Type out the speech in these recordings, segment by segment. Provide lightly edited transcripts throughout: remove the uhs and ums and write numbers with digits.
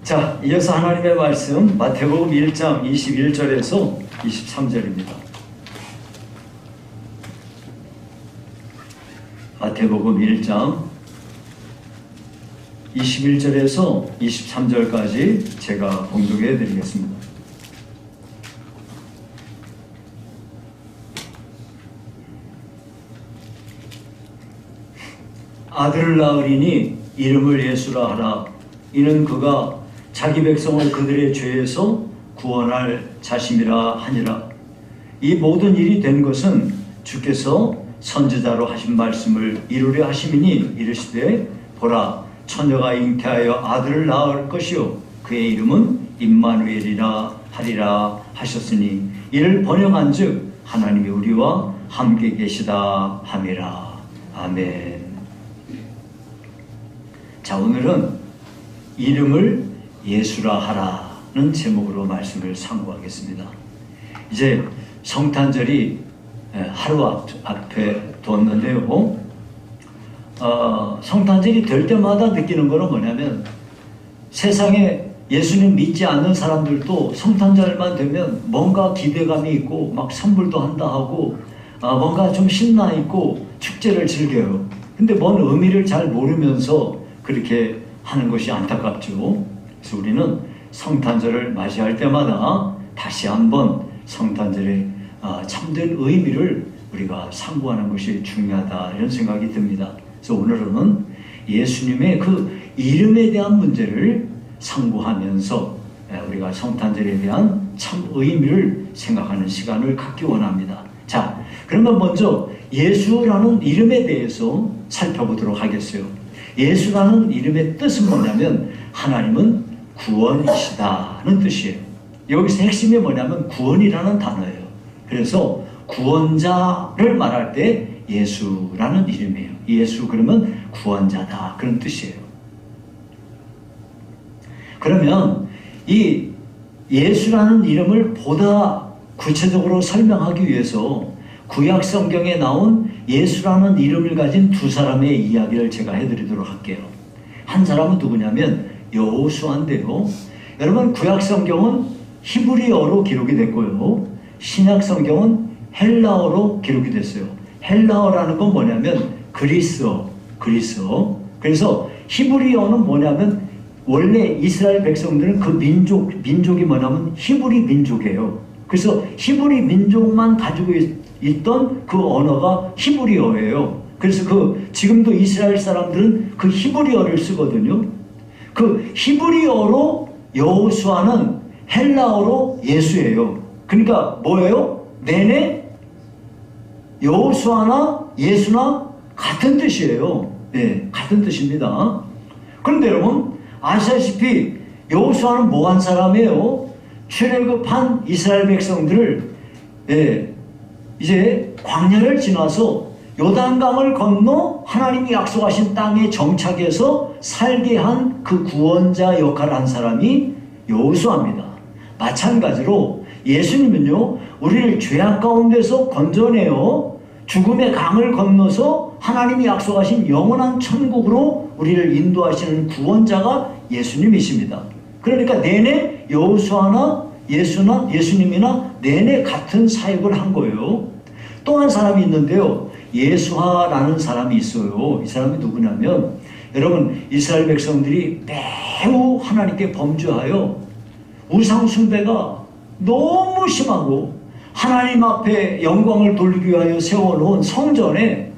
자, 이어서 하나님의 말씀 마태복음 1장 21절에서 23절입니다. 마태복음 1장 21절에서 23절까지 제가 봉독해 드리겠습니다. 아들을 낳으리니 이름을 예수라 하라. 이는 그가 자기 백성을 그들의 죄에서 구원할 자심이라 하니라. 이 모든 일이 된 것은 주께서 선지자로 하신 말씀을 이루려 하심이니 이르시되 보라 처녀가 잉태하여 아들을 낳을 것이요 그의 이름은 임마누엘이라 하리라 하셨으니 이를 번역한즉 하나님이 우리와 함께 계시다 함이라. 아멘. 자, 오늘은 이름을 예수라 하라는 제목으로 말씀을 상고하겠습니다. 이제 성탄절이 하루 앞에 두었는데요. 성탄절이 될 때마다 느끼는 거는 뭐냐면 세상에 예수님 믿지 않는 사람들도 성탄절만 되면 뭔가 기대감이 있고 막 선물도 한다 하고 뭔가 좀 신나 있고 축제를 즐겨요. 근데 뭔 의미를 잘 모르면서 그렇게 하는 것이 안타깝죠. 그래서 우리는 성탄절을 맞이할 때마다 다시 한번 성탄절의 참된 의미를 우리가 상고하는 것이 중요하다 이런 생각이 듭니다. 그래서 오늘은 예수님의 그 이름에 대한 문제를 상고하면서 우리가 성탄절에 대한 참 의미를 생각하는 시간을 갖기 원합니다. 자, 그러면 먼저 예수라는 이름에 대해서 살펴보도록 하겠어요. 예수라는 이름의 뜻은 뭐냐면 하나님은 구원이시다는 뜻이에요. 여기서 핵심이 뭐냐면 구원이라는 단어예요. 그래서 구원자를 말할 때 예수라는 이름이에요. 예수 그러면 구원자다 그런 뜻이에요. 그러면 이 예수라는 이름을 보다 구체적으로 설명하기 위해서 구약 성경에 나온 예수라는 이름을 가진 두 사람의 이야기를 제가 해드리도록 할게요. 한 사람은 누구냐면 여호수아인데요. 여러분 구약 성경은 히브리어로 기록이 됐고요. 신약 성경은 헬라어로 기록이 됐어요. 헬라어라는 건 뭐냐면 그리스어. 그래서 히브리어는 뭐냐면 원래 이스라엘 백성들은 그 민족이 뭐냐면 히브리 민족이에요. 그래서 히브리 민족만 가지고 있던 그 언어가 히브리어예요. 그래서 지금도 이스라엘 사람들은 그 히브리어를 쓰거든요. 그 히브리어로 여호수아는 헬라어로 예수예요. 그러니까 뭐예요? 내내 여호수아나 예수나 같은 뜻이에요. 네, 같은 뜻입니다. 그런데 여러분 아시다시피 여호수아는 뭐한 사람이에요? 출애굽한 이스라엘 백성들을 이제 광야를 지나서 요단강을 건너 하나님이 약속하신 땅에 정착해서 살게 한 그 구원자 역할을 한 사람이 여호수아입니다. 마찬가지로 예수님은요 우리를 죄악 가운데서 건져내어 죽음의 강을 건너서 하나님이 약속하신 영원한 천국으로 우리를 인도하시는 구원자가 예수님이십니다. 그러니까 내내 여호수아나 예수님이나 내내 같은 사역을 한 거예요. 또 한 사람이 있는데요. 예수하라는 사람이 있어요. 이 사람이 누구냐면 여러분 이스라엘 백성들이 매우 하나님께 범죄하여 우상 숭배가 너무 심하고 하나님 앞에 영광을 돌리기 위하여 세워놓은 성전에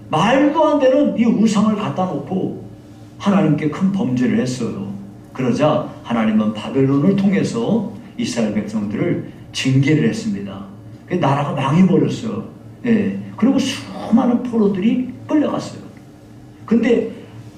말도 안 되는 이 우상을 갖다 놓고 하나님께 큰 범죄를 했어요. 그러자 하나님은 바벨론을 통해서 이스라엘 백성들을 징계를 했습니다. 나라가 망해버렸어요. 그리고 수많은 포로들이 끌려갔어요. 근데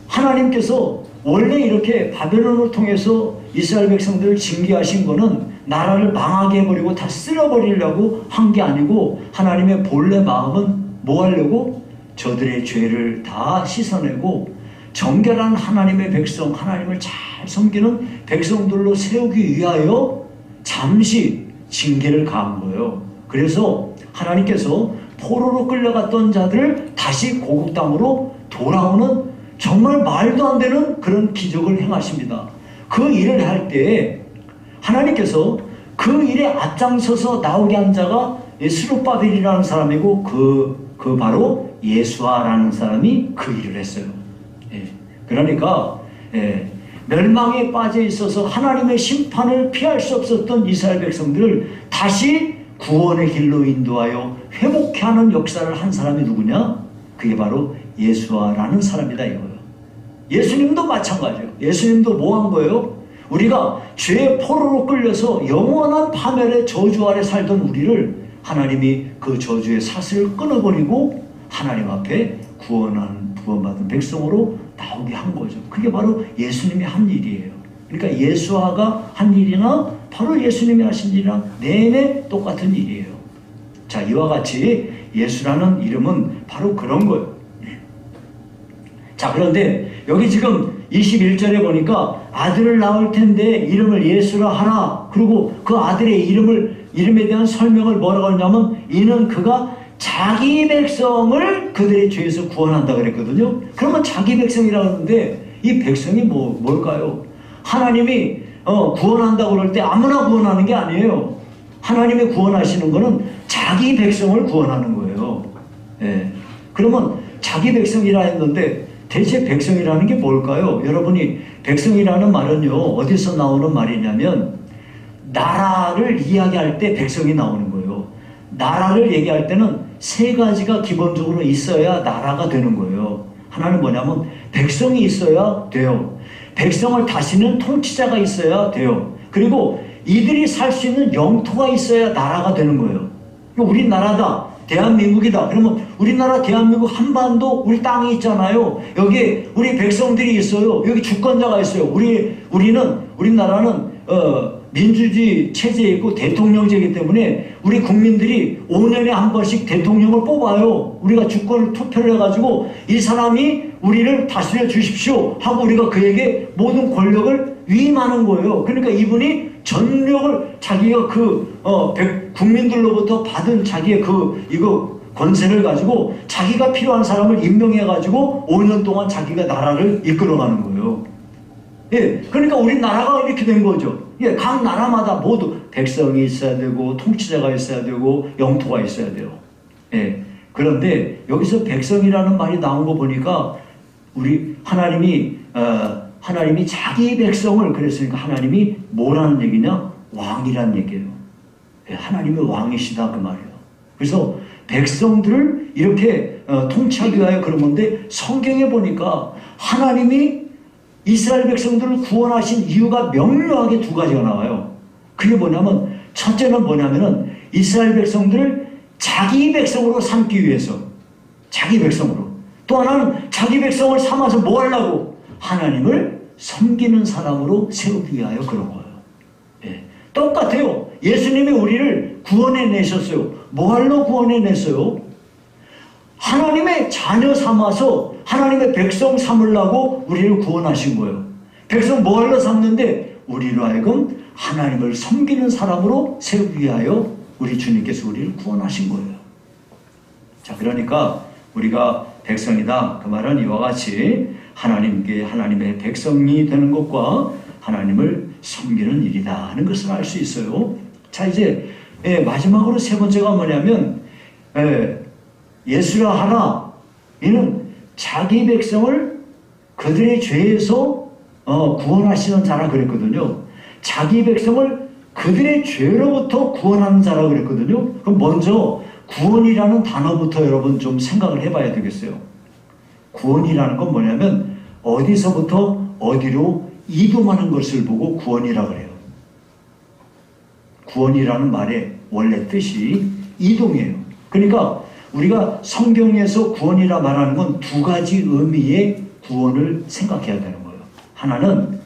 하나님께서 원래 이렇게 바벨론을 통해서 이스라엘 백성들을 징계하신 거는 나라를 망하게 해버리고 다 쓸어버리려고 한 게 아니고 하나님의 본래 마음은 뭐 하려고? 저들의 죄를 다 씻어내고 정결한 하나님의 백성, 하나님을 잘 섬기는 백성들로 세우기 위하여 잠시 징계를 가한 거예요. 그래서 하나님께서 포로로 끌려갔던 자들을 다시 고국 땅으로 돌아오는 정말 말도 안 되는 그런 기적을 행하십니다. 그 일을 할 때 하나님께서 그 일에 앞장서서 나오게 한 자가 스룹바벨이라는 사람이고 그 바로 예수아라는 사람이 그 일을 했어요. 그러니까 멸망에 빠져 있어서 하나님의 심판을 피할 수 없었던 이스라엘 백성들을 다시 구원의 길로 인도하여 회복케 하는 역사를 한 사람이 누구냐? 그게 바로 예수아라는 사람이다 이거예요. 예수님도 마찬가지예요. 예수님도 뭐 한 거예요? 우리가 죄의 포로로 끌려서 영원한 파멸의 저주 아래 살던 우리를 하나님이 그 저주의 사슬을 끊어버리고 하나님 앞에 구원받은 백성으로 나오게 한 거죠. 그게 바로 예수님이 한 일이에요. 그러니까 예수아가 한 일이나 바로 예수님이 하신 일이랑 내내 똑같은 일이에요. 자, 이와 같이 예수라는 이름은 바로 그런 거예요. 자, 그런데 여기 지금 21절에 보니까 아들을 낳을 텐데 이름을 예수라 하라. 그리고 그 아들의 이름에 대한 설명을 뭐라고 하냐면 이는 그가 자기 백성을 그들의 죄에서 구원한다 그랬거든요. 그러면 자기 백성이라고 하는데 이 백성이 뭘까요? 하나님이 구원한다고 그럴 때 아무나 구원하는 게 아니에요. 하나님이 구원하시는 거는 자기 백성을 구원하는 거예요. 그러면 자기 백성이라 했는데 대체 백성이라는 게 뭘까요? 여러분이 백성이라는 말은요 어디서 나오는 말이냐면 나라를 이야기할 때 백성이 나오는 거예요. 나라를 얘기할 때는 세 가지가 기본적으로 있어야 나라가 되는 거예요. 하나는 뭐냐면 백성이 있어야 돼요. 백성을 다스리는 통치자가 있어야 돼요. 그리고 이들이 살 수 있는 영토가 있어야 나라가 되는 거예요. 우리나라다, 대한민국이다. 그러면 우리나라 대한민국 한반도 우리 땅이 있잖아요. 여기 우리 백성들이 있어요. 여기 주권자가 있어요. 우리나라는 민주주의 체제에 있고 대통령제이기 때문에 우리 국민들이 5년에 한 번씩 대통령을 뽑아요. 우리가 주권을 투표를 해가지고 이 사람이 우리를 다스려 주십시오 하고 우리가 그에게 모든 권력을 위임하는 거예요. 그러니까 이분이 전력을 자기가 국민들로부터 받은 자기의 이거 권세를 가지고 자기가 필요한 사람을 임명해가지고 5년 동안 자기가 나라를 이끌어가는 거예요. 그러니까 우리나라가 이렇게 된 거죠. 각 나라마다 모두 백성이 있어야 되고 통치자가 있어야 되고 영토가 있어야 돼요. 그런데 여기서 백성이라는 말이 나온 거 보니까 하나님이 자기 백성을 그랬으니까 하나님이 뭐라는 얘기냐? 왕이란 얘기예요. 하나님이 왕이시다 그 말이에요. 그래서 백성들을 이렇게 통치하기 위하여 그런 건데 성경에 보니까 하나님이 이스라엘 백성들을 구원하신 이유가 명료하게 두 가지가 나와요. 그게 뭐냐면 첫째는 뭐냐면은 이스라엘 백성들을 자기 백성으로 삼기 위해서 자기 백성으로 또 하나는 자기 백성을 삼아서 뭐 하려고 하나님을 섬기는 사람으로 세우기 위하여 그런 거예요. 똑같아요. 예수님이 우리를 구원해내셨어요. 뭐 하려 구원해냈어요? 하나님의 자녀 삼아서 하나님의 백성 삼으려고 우리를 구원하신 거예요. 백성 뭐 하려 삼는데 우리로 하여금 하나님을 섬기는 사람으로 세우기 위하여 우리 주님께서 우리를 구원하신 거예요. 자, 그러니까 우리가 백성이다 그 말은 이와 같이 하나님의 백성이 되는 것과 하나님을 섬기는 일이다 하는 것을 알 수 있어요. 자, 이제 마지막으로 세 번째가 뭐냐면 예수라 하라. 이는 자기 백성을 그들의 죄에서 구원하시는 자라 그랬거든요. 자기 백성을 그들의 죄로부터 구원하는 자라 그랬거든요. 그럼 먼저 구원이라는 단어부터 여러분 좀 생각을 해봐야 되겠어요. 구원이라는 건 뭐냐면 어디서부터 어디로 이동하는 것을 보고 구원이라 그래요. 구원이라는 말의 원래 뜻이 이동이에요. 그러니까 우리가 성경에서 구원이라 말하는 건 두 가지 의미의 구원을 생각해야 되는 거예요. 하나는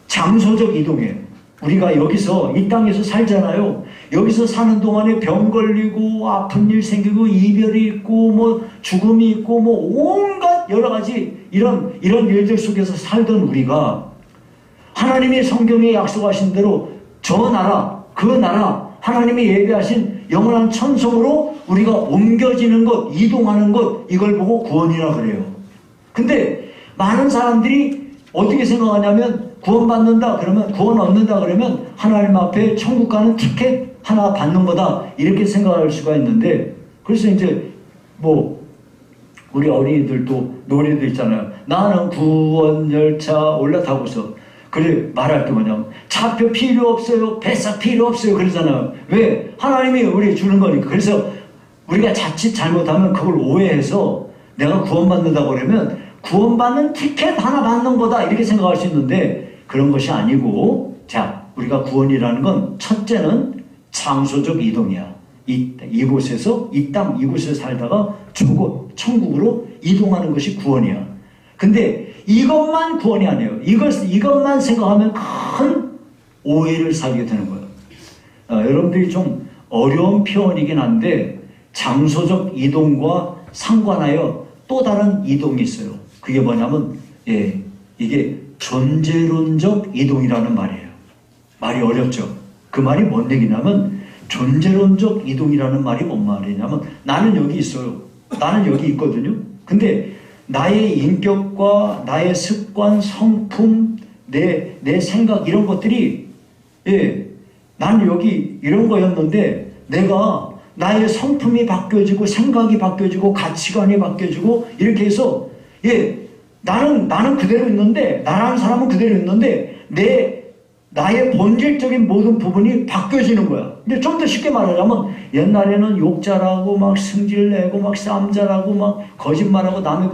장소적 이동이에요. 우리가 여기서 이 땅에서 살잖아요. 여기서 사는 동안에 병 걸리고 아픈 일 생기고 이별이 있고 뭐 죽음이 있고 뭐 온갖 여러 가지 이런 일들 속에서 살던 우리가 하나님이 성경에 약속하신 대로 저 나라 그 나라 하나님이 예비하신 영원한 천성으로 우리가 옮겨지는 것, 이동하는 것, 이걸 보고 구원이라 그래요. 근데 많은 사람들이 어떻게 생각하냐면 구원받는다 그러면, 구원 얻는다 그러면 하나님 앞에 천국 가는 티켓 하나 받는 거다 이렇게 생각할 수가 있는데, 그래서 이제 뭐 우리 어린이들도 노래도 있잖아요. 나는 구원 열차 올라타고서, 그래 말할 때 뭐냐면 차표 필요 없어요, 배차 필요 없어요 그러잖아요. 왜? 하나님이 우리 주는 거니까. 그래서 우리가 자칫 잘못하면 그걸 오해해서 내가 구원받는다고 그러면 구원받는 티켓 하나 받는 거다 이렇게 생각할 수 있는데, 그런 것이 아니고, 자, 우리가 구원이라는 건 첫째는 장소적 이동이야. 이곳에서, 이 땅 이곳에서 살다가 천국으로 이동하는 것이 구원이야. 근데 이것만 구원이 아니에요. 이것만 생각하면 큰 오해를 사게 되는 거예요. 여러분들이 좀 어려운 표현이긴 한데, 장소적 이동과 상관하여 또 다른 이동이 있어요. 그게 뭐냐면, 이게 존재론적 이동이라는 말이에요. 말이 어렵죠? 그 말이 뭔 얘기냐면, 존재론적 이동이라는 말이 뭔 말이냐면, 나는 여기 있어요. 나는 여기 있거든요. 근데 나의 인격과 나의 습관, 성품, 내 생각 이런 것들이, 나는 여기 이런 거였는데, 내가 나의 성품이 바뀌어지고 생각이 바뀌어지고 가치관이 바뀌어지고 이렇게 해서, 나는 그대로 있는데, 나라는 사람은 그대로 있는데 나의 본질적인 모든 부분이 바뀌어지는 거야. 근데 좀 더 쉽게 말하자면, 옛날에는 욕 잘하고 막 승질 내고 막 싸움 잘하고 막 거짓말하고 남의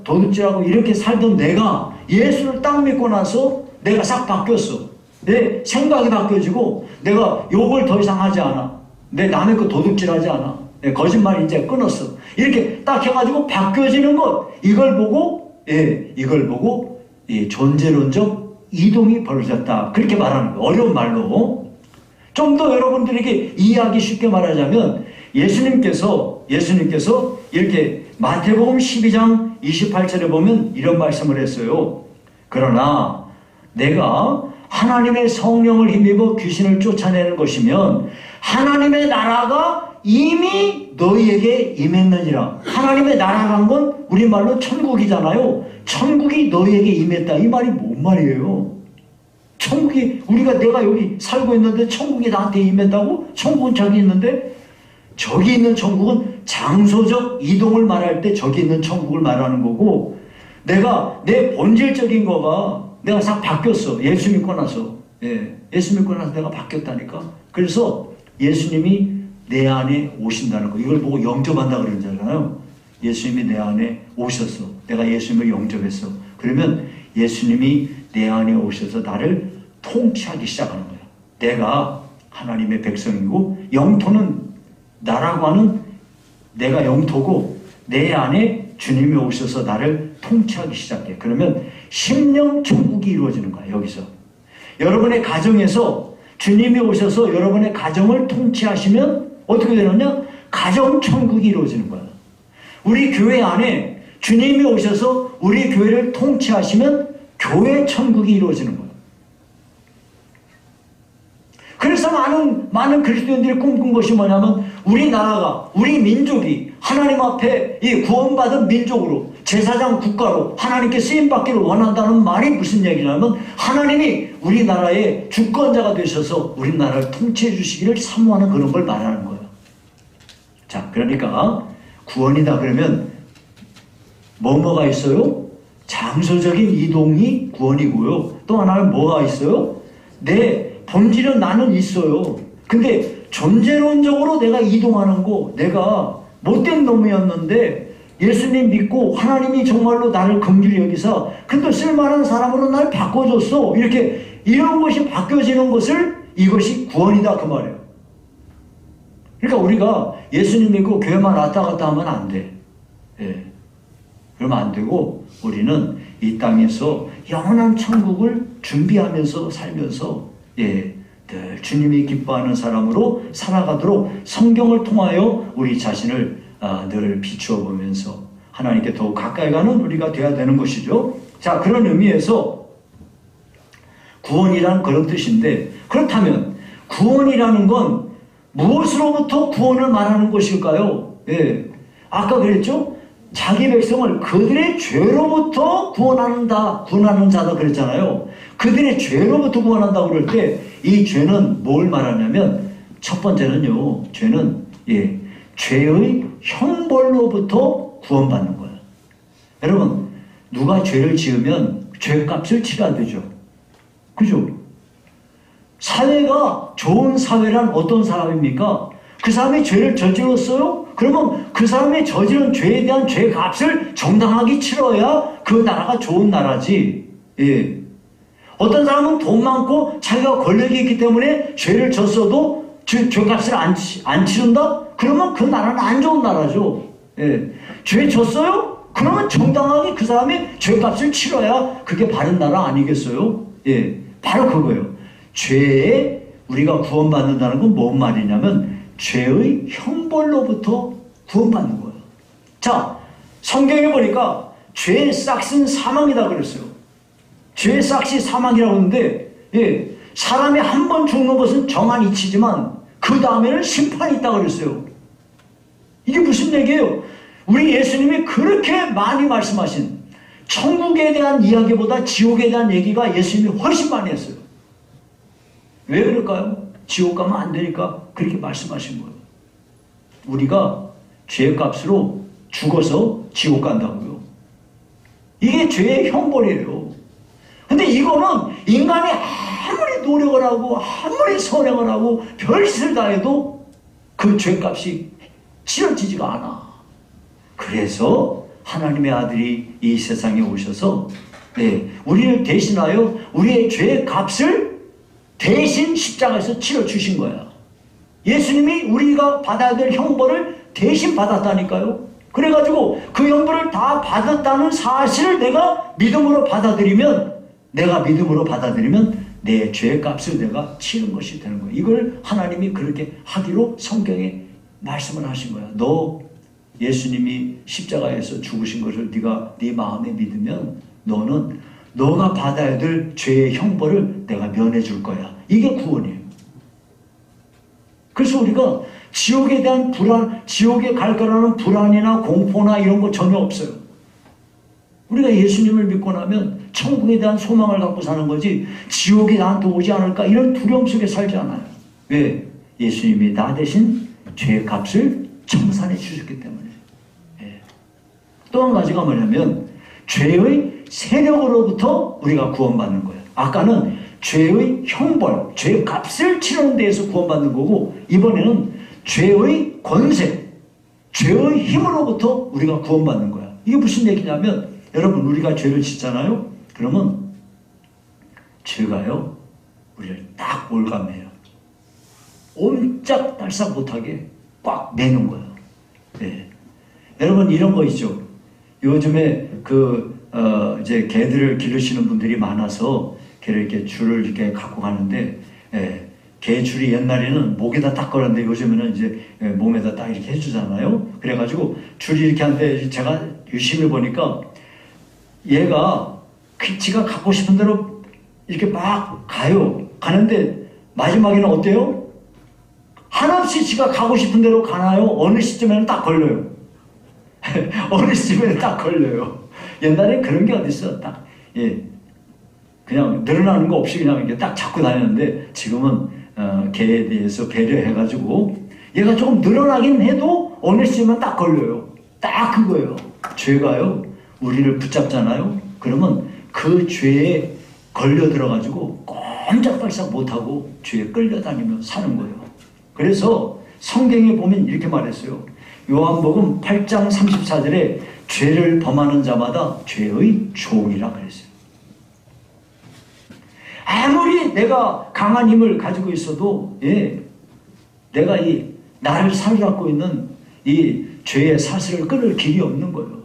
도둑질하고 이렇게 살던 내가 예수를 딱 믿고 나서 내가 싹 바뀌었어. 내 생각이 바뀌어지고 내가 욕을 더 이상 하지 않아. 내 남의 거 도둑질하지 않아. 내 거짓말 이제 끊었어. 이렇게 딱 해가지고 바뀌어지는 것, 이걸 보고 존재론적 이동이 벌어졌다. 그렇게 말하는 거예요. 어려운 말로. 좀 더 여러분들에게 이해하기 쉽게 말하자면, 예수님께서 이렇게 마태복음 12장 28절에 보면 이런 말씀을 했어요. 그러나 내가 하나님의 성령을 힘입어 귀신을 쫓아내는 것이면 하나님의 나라가 이미 너희에게 임했느니라. 하나님의 나라란 건 우리말로 천국이잖아요. 천국이 너희에게 임했다. 이 말이 뭔 말이에요? 천국이, 내가 여기 살고 있는데 천국이 나한테 임했다고? 천국은 저기 있는데? 저기 있는 천국은 장소적 이동을 말할 때 저기 있는 천국을 말하는 거고, 내 본질적인 거가 내가 싹 바뀌었어. 예수 믿고 나서. 예수 믿고 나서 내가 바뀌었다니까. 그래서 예수님이 내 안에 오신다는 거. 이걸 보고 영접한다 그러잖아요. 예수님이 내 안에 오셨어. 내가 예수님을 영접했어. 그러면 예수님이 내 안에 오셔서 나를 통치하기 시작하는 거야. 내가 하나님의 백성이고, 영토는 나라고 하는 내가 영토고, 내 안에 주님이 오셔서 나를 통치하기 시작해. 그러면 심령 천국이 이루어지는 거야. 여기서 여러분의 가정에서 주님이 오셔서 여러분의 가정을 통치하시면 어떻게 되느냐? 가정 천국이 이루어지는 거야. 우리 교회 안에 주님이 오셔서 우리 교회를 통치하시면 교회 천국이 이루어지는 거야. 그래서 많은 그리스도인들이 꿈꾼 것이 뭐냐면, 우리나라가, 우리 민족이 하나님 앞에 이 구원받은 민족으로, 제사장 국가로 하나님께 쓰임받기를 원한다는 말이 무슨 얘기냐면, 하나님이 우리나라의 주권자가 되셔서 우리나라를 통치해 주시기를 사모하는 그런 걸 말하는 거예요. 자, 그러니까 구원이다 그러면 뭐가 있어요? 장소적인 이동이 구원이고요. 또 하나는 뭐가 있어요? 내 본질은 나는 있어요. 근데 존재론적으로 내가 이동하는 거, 내가 못된 놈이었는데 예수님 믿고 하나님이 정말로 나를 긍휼히 여기서 근데 쓸만한 사람으로 날 바꿔줬어. 이런 것이 바뀌어지는 것을, 이것이 구원이다 그 말이에요. 그러니까 우리가 예수님 믿고 교회만 왔다 갔다 하면 안 돼. 그러면 안 되고, 우리는 이 땅에서 영원한 천국을 준비하면서 살면서 늘 주님이 기뻐하는 사람으로 살아가도록 성경을 통하여 우리 자신을 늘 비추어 보면서 하나님께 더욱 가까이 가는 우리가 되어야 되는 것이죠. 자, 그런 의미에서 구원이란 그런 뜻인데, 그렇다면 구원이라는 건 무엇으로부터 구원을 말하는 것일까요? 아까 그랬죠? 자기 백성을 그들의 죄로부터 구원하는 자다 그랬잖아요. 그들의 죄로부터 구원한다고 그럴 때 이 죄는 뭘 말하냐면 첫 번째는요. 죄는 죄의 형벌로부터 구원받는 거예요. 여러분 누가 죄를 지으면 죄값을 치러야 되죠. 그죠? 사회가 좋은 사회란 어떤 사람입니까? 그 사람이 죄를 저질렀어요? 그러면 그 사람이 저지른 죄에 대한 죄값을 정당하게 치러야 그 나라가 좋은 나라지. 예. 어떤 사람은 돈 많고 자기가 권력이 있기 때문에 죄를 졌어도 죄값을 안 치른다? 그러면 그 나라는 안 좋은 나라죠. 예. 죄 졌어요? 그러면 정당하게 그 사람이 죄값을 치러야 그게 바른 나라 아니겠어요? 예. 바로 그거예요. 죄에 우리가 구원받는다는 건 뭔 말이냐면 죄의 형벌로부터 구원받는 거예요. 자, 성경에 보니까 죄의 싹은 사망이다 그랬어요. 죄의 싹이 사망이라고 하는데 사람이 한 번 죽는 것은 정한 이치지만 그 다음에는 심판이 있다고 그랬어요. 이게 무슨 얘기예요? 우리 예수님이 그렇게 많이 말씀하신 천국에 대한 이야기보다 지옥에 대한 얘기가 예수님이 훨씬 많이 했어요. 왜 그럴까요? 지옥 가면 안 되니까 그렇게 말씀하신 거예요. 우리가 죄값으로 죽어서 지옥 간다고요. 이게 죄의 형벌이에요. 근데 이거는 인간이 아무리 노력을 하고 아무리 선행을 하고 별짓을 다 해도 그 죄값이 치러지지가 않아. 그래서 하나님의 아들이 이 세상에 오셔서 우리를 대신하여 우리의 죄의 값을 대신 십자가에서 치러주신 거야. 예수님이 우리가 받아야 될 형벌을 대신 받았다니까요. 그래가지고 그 형벌을 다 받았다는 사실을 내가 믿음으로 받아들이면 내 죄값을 내가 치른 것이 되는 거예요. 이걸 하나님이 그렇게 하기로 성경에 말씀을 하신 거야. 너 예수님이 십자가에서 죽으신 것을 네 마음에 믿으면 너는 너가 받아야 될 죄의 형벌을 내가 면해 줄 거야. 이게 구원이에요. 그래서 우리가 지옥에 대한 지옥에 갈 거라는 불안이나 공포나 이런 거 전혀 없어요. 우리가 예수님을 믿고 나면 천국에 대한 소망을 갖고 사는 거지 지옥에 나한테 오지 않을까 이런 두려움 속에 살지 않아요. 왜? 예수님이 나 대신 죄의 값을 청산해 주셨기 때문에. 또 한 가지가 뭐냐면 죄의 세력으로부터 우리가 구원받는 거예요. 아까는 죄의 형벌, 죄의 값을 치르는 데에서 구원받는 거고 이번에는 죄의 권세, 죄의 힘으로부터 우리가 구원받는 거야. 이게 무슨 얘기냐면 여러분 우리가 죄를 짓잖아요. 그러면 죄가요 우리를 딱 올감해요. 옴짝달싹 못하게 꽉 매는 거예요. 여러분 이런 거 있죠. 요즘에 이제 개들을 기르시는 분들이 많아서 개를 이렇게 줄을 이렇게 갖고 가는데 개 줄이 옛날에는 목에다 딱 걸었는데 요즘에는 이제 몸에다 딱 이렇게 해주잖아요. 그래가지고 줄이 이렇게 하는데 제가 유심히 보니까 얘가 지가 갖고 싶은 대로 이렇게 막 가는데 마지막에는 어때요? 한없이 지가 가고 싶은 대로 가나요? 어느 시점에는 딱 걸려요. 어느 시점에는 딱 걸려요. 옛날엔 그런 게 어딨어. 딱 그냥 늘어나는 거 없이 그냥 이렇게 딱 잡고 다녔는데 지금은 개에 대해서 배려해가지고 얘가 조금 늘어나긴 해도 어느 시점에는 딱 걸려요. 딱 그거예요. 죄가요 우리를 붙잡잖아요. 그러면 그 죄에 걸려 들어가지고 꼼짝달싹 못하고 죄에 끌려다니며 사는 거예요. 그래서 성경에 보면 이렇게 말했어요. 요한복음 8장 34절에 죄를 범하는 자마다 죄의 종이라 그랬어요. 아무리 내가 강한 힘을 가지고 있어도 내가 나를 사로잡고 있는 이 죄의 사슬을 끊을 길이 없는 거예요.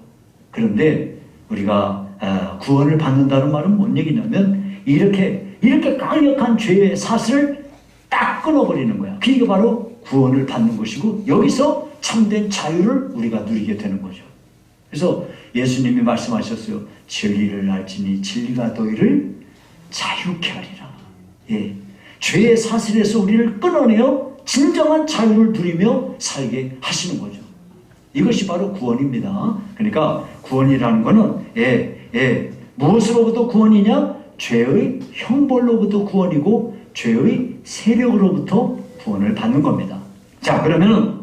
그런데 우리가 구원을 받는다는 말은 뭔 얘기냐면 이렇게 강력한 죄의 사슬을 딱 끊어버리는 거야. 그게 바로 구원을 받는 것이고 여기서 참된 자유를 우리가 누리게 되는 거죠. 그래서 예수님이 말씀하셨어요. 진리를 알지니 진리가 너희를 자유케 하리라. 죄의 사슬에서 우리를 끊어내어 진정한 자유를 누리며 살게 하시는 거죠. 이것이 바로 구원입니다. 그러니까 구원이라는 것은 무엇으로부터 구원이냐? 죄의 형벌로부터 구원이고 죄의 세력으로부터 구원을 받는 겁니다. 자, 그러면은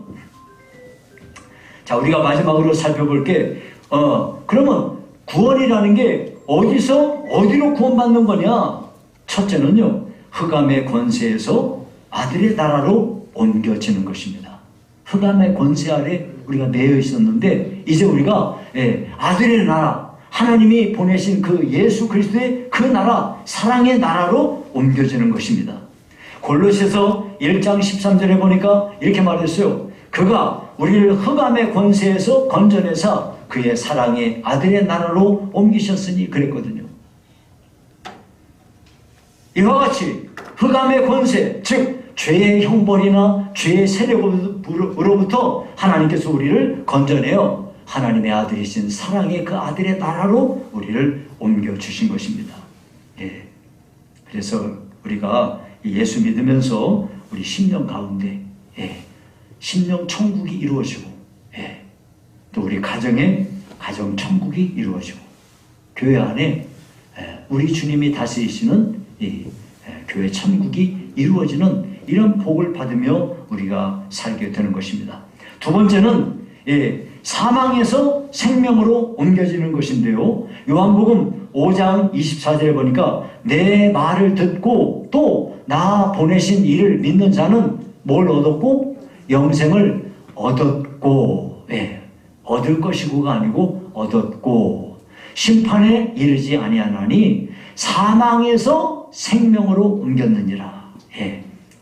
우리가 마지막으로 살펴볼 게 그러면 구원이라는 게 어디로 구원받는 거냐? 첫째는요, 흑암의 권세에서 아들의 나라로 옮겨지는 것입니다. 흑암의 권세 아래 우리가 매여 있었는데 이제 우리가 아들의 나라, 하나님이 보내신 그 예수 그리스도의 그 나라, 사랑의 나라로 옮겨지는 것입니다. 골로새서 1장 13절에 보니까 이렇게 말했어요. 그가 우리를 흑암의 권세에서 건져내사 그의 사랑의 아들의 나라로 옮기셨으니 그랬거든요. 이와 같이 흑암의 권세, 즉 죄의 형벌이나 죄의 세력으로부터 하나님께서 우리를 건져내어 하나님의 아들이신 사랑의 그 아들의 나라로 우리를 옮겨주신 것입니다. 그래서 우리가 예수 믿으면서 우리 심령 가운데 심령 천국이 이루어지고 또 우리 가정에 가정 천국이 이루어지고 교회 안에 우리 주님이 다스리시는 이 교회 천국이 이루어지는 이런 복을 받으며 우리가 살게 되는 것입니다. 두 번째는 사망에서 생명으로 옮겨지는 것인데요. 요한복음 5장 24절에 보니까 내 말을 듣고 또 나 보내신 이를 믿는 자는 뭘 얻었고? 영생을 얻었고, 얻을 것이고가 아니고 얻었고, 심판에 이르지 아니하나니 사망에서 생명으로 옮겼느니라.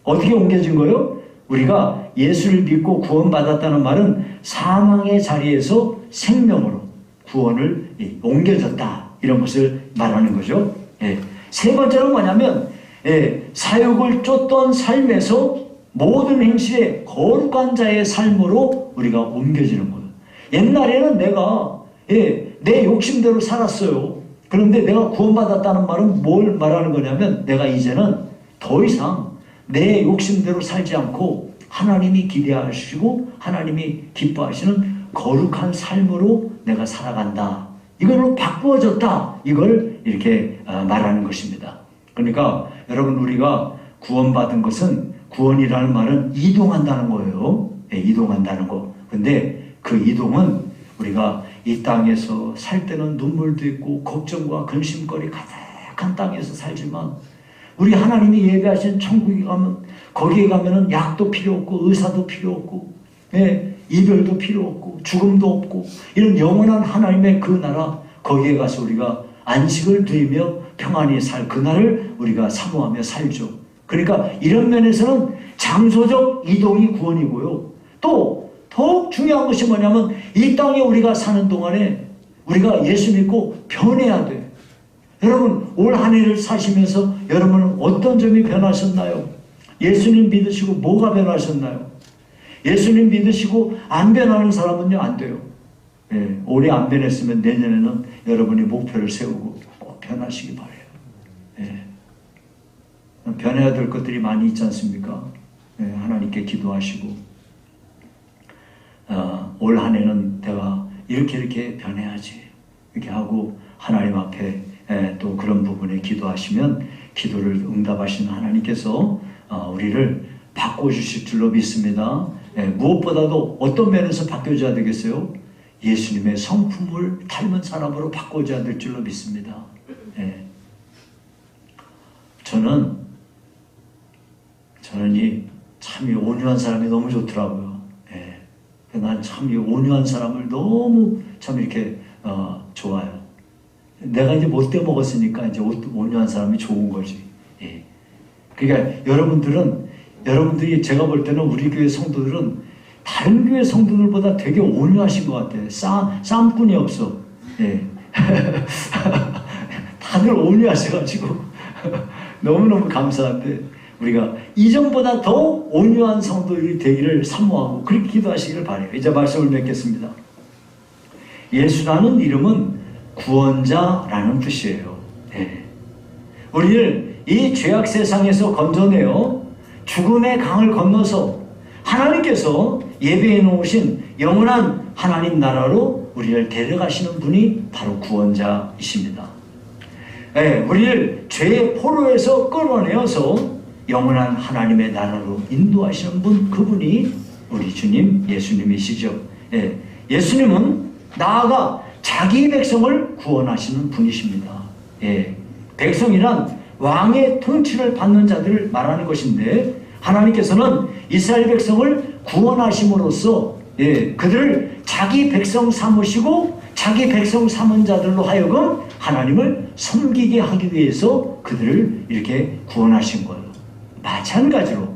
어떻게 옮겨진 거예요? 우리가 예수를 믿고 구원받았다는 말은 사망의 자리에서 생명으로 구원을 옮겨졌다, 이런 것을 말하는 거죠. 세 번째는 뭐냐면 사욕을 쫓던 삶에서 모든 행실에 거룩한 자의 삶으로 우리가 옮겨지는 거예요. 옛날에는 내가 내 욕심대로 살았어요. 그런데 내가 구원받았다는 말은 뭘 말하는 거냐면 내가 이제는 더 이상 내 욕심대로 살지 않고 하나님이 기대하시고 하나님이 기뻐하시는 거룩한 삶으로 내가 살아간다. 이걸로 바꾸어졌다. 이걸 이렇게 말하는 것입니다. 그러니까 여러분, 우리가 구원받은 것은, 구원이라는 말은 이동한다는 거예요. 이동한다는 거. 근데 그 이동은 우리가 이 땅에서 살 때는 눈물도 있고 걱정과 근심거리 가득한 땅에서 살지만 우리 하나님이 예배하신 천국에 가면, 거기에 가면은 약도 필요 없고 의사도 필요 없고 이별도 필요 없고 죽음도 없고 이런 영원한 하나님의 그 나라, 거기에 가서 우리가 안식을 누리며 평안히 살 그날을 우리가 사모하며 살죠. 그러니까 이런 면에서는 장소적 이동이 구원이고요. 또 더욱 중요한 것이 뭐냐면 이 땅에 우리가 사는 동안에 우리가 예수 믿고 변해야 돼. 여러분, 올 한 해를 사시면서 여러분은 어떤 점이 변하셨나요? 예수님 믿으시고 뭐가 변하셨나요? 예수님 믿으시고 안 변하는 사람은요, 안 돼요. 올해 안 변했으면 내년에는 여러분이 목표를 세우고 꼭 변하시기 바라요. 변해야 될 것들이 많이 있지 않습니까? 하나님께 기도하시고 올 한 해는 내가 이렇게 변해야지, 이렇게 하고 하나님 앞에 또 그런 부분에 기도하시면 기도를 응답하시는 하나님께서 우리를 바꿔주실 줄로 믿습니다. 무엇보다도 어떤 면에서 바뀌어줘야 되겠어요? 예수님의 성품을 닮은 사람으로 바꿔줘야 될 줄로 믿습니다. 저는 참 이 온유한 사람이 너무 좋더라고요. 난 참 이 온유한 사람을 너무 참 이렇게 좋아요. 내가 이제 못돼 먹었으니까 이제 온유한 사람이 좋은 거지. 그러니까 여러분들이 제가 볼 때는 우리 교회 성도들은 다른 교회 성도들보다 되게 온유하신 것 같아요. 쌈꾼이 없어. 다들 온유하셔가지고 너무너무 감사한데 우리가 이전보다 더 온유한 성도들이 되기를 사모하고 그렇게 기도하시기를 바라요. 이제 말씀을 맺겠습니다. 예수라는 이름은 구원자라는 뜻이에요. 우리를 이 죄악 세상에서 건져내어 죽음의 강을 건너서 하나님께서 예배해 놓으신 영원한 하나님 나라로 우리를 데려가시는 분이 바로 구원자이십니다. 우리를 죄의 포로에서 끌어내어서 영원한 하나님의 나라로 인도하시는 분, 그분이 우리 주님 예수님이시죠. 예수님은 나아가 자기 백성을 구원하시는 분이십니다. 백성이란 왕의 통치를 받는 자들을 말하는 것인데, 하나님께서는 이스라엘 백성을 구원하심으로써 그들을 자기 백성 삼으시고 자기 백성 삼은 자들로 하여금 하나님을 섬기게 하기 위해서 그들을 이렇게 구원하신 거예요. 마찬가지로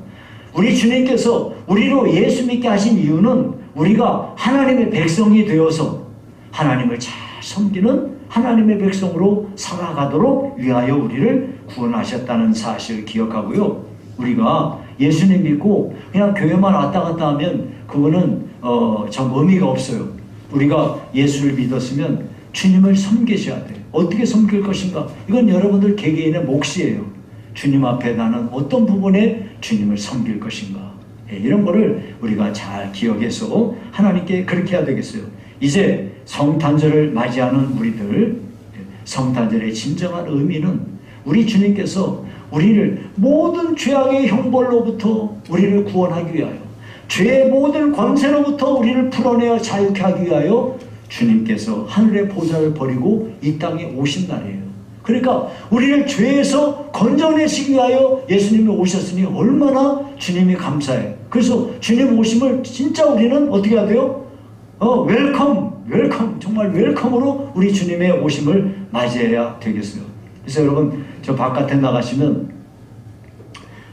우리 주님께서 우리로 예수 믿게 하신 이유는 우리가 하나님의 백성이 되어서 하나님을 잘 섬기는 하나님의 백성으로 살아가도록 위하여 우리를 구원하셨다는 사실을 기억하고요. 우리가 예수님 믿고 그냥 교회만 왔다 갔다 하면 그거는 참 의미가 없어요. 우리가 예수를 믿었으면 주님을 섬기셔야 돼요. 어떻게 섬길 것인가? 이건 여러분들 개개인의 몫이에요. 주님 앞에 나는 어떤 부분에 주님을 섬길 것인가? 이런 거를 우리가 잘 기억해서 하나님께 그렇게 해야 되겠어요. 이제 성탄절을 맞이하는 우리들, 성탄절의 진정한 의미는 우리 주님께서 우리를 모든 죄악의 형벌로부터 우리를 구원하기 위하여, 죄의 모든 권세로부터 우리를 풀어내어 자유케 하기 위하여 주님께서 하늘의 보좌를 버리고 이 땅에 오신 날이에요. 그러니까 우리를 죄에서 건져내시기 위하여 예수님이 오셨으니 얼마나 주님이 감사해요. 그래서 주님 오심을 진짜 우리는 어떻게 해야 돼요? 웰컴, 정말 웰컴으로 우리 주님의 오심을 맞이해야 되겠어요. 그래서 여러분, 저 바깥에 나가시면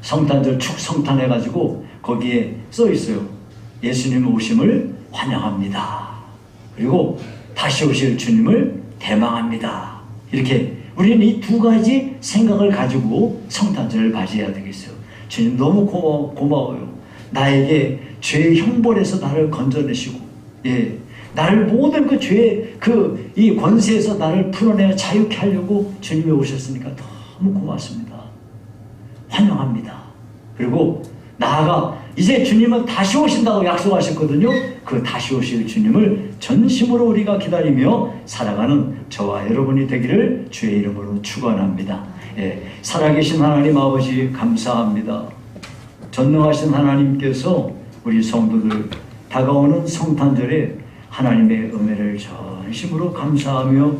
성탄절 축성탄 해가지고 거기에 써 있어요. 예수님 오심을 환영합니다. 그리고 다시 오실 주님을 대망합니다. 이렇게 우리는 이 두 가지 생각을 가지고 성탄절을 맞이해야 되겠어요. 주님 너무 고마워요. 나에게 죄의 형벌에서 나를 건져내시고, 나를 모든 그 죄의 이 권세에서 나를 풀어내어 자유케 하려고 주님이 오셨으니까 너무 고맙습니다. 환영합니다. 그리고 나아가 이제 주님은 다시 오신다고 약속하셨거든요. 그 다시 오실 주님을 전심으로 우리가 기다리며 살아가는 저와 여러분이 되기를 주의 이름으로 축원합니다. 살아계신 하나님 아버지 감사합니다. 전능하신 하나님께서 우리 성도들 다가오는 성탄절에 하나님의 은혜를 전심으로 감사하며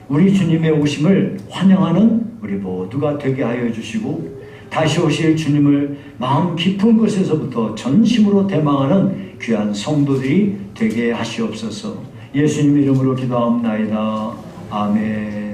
우리 주님의 오심을 환영하는 우리 모두가 되게 하여 주시고, 다시 오실 주님을 마음 깊은 곳에서부터 전심으로 대망하는 귀한 성도들이 되게 하시옵소서. 예수님 이름으로 기도합나이다. 아멘.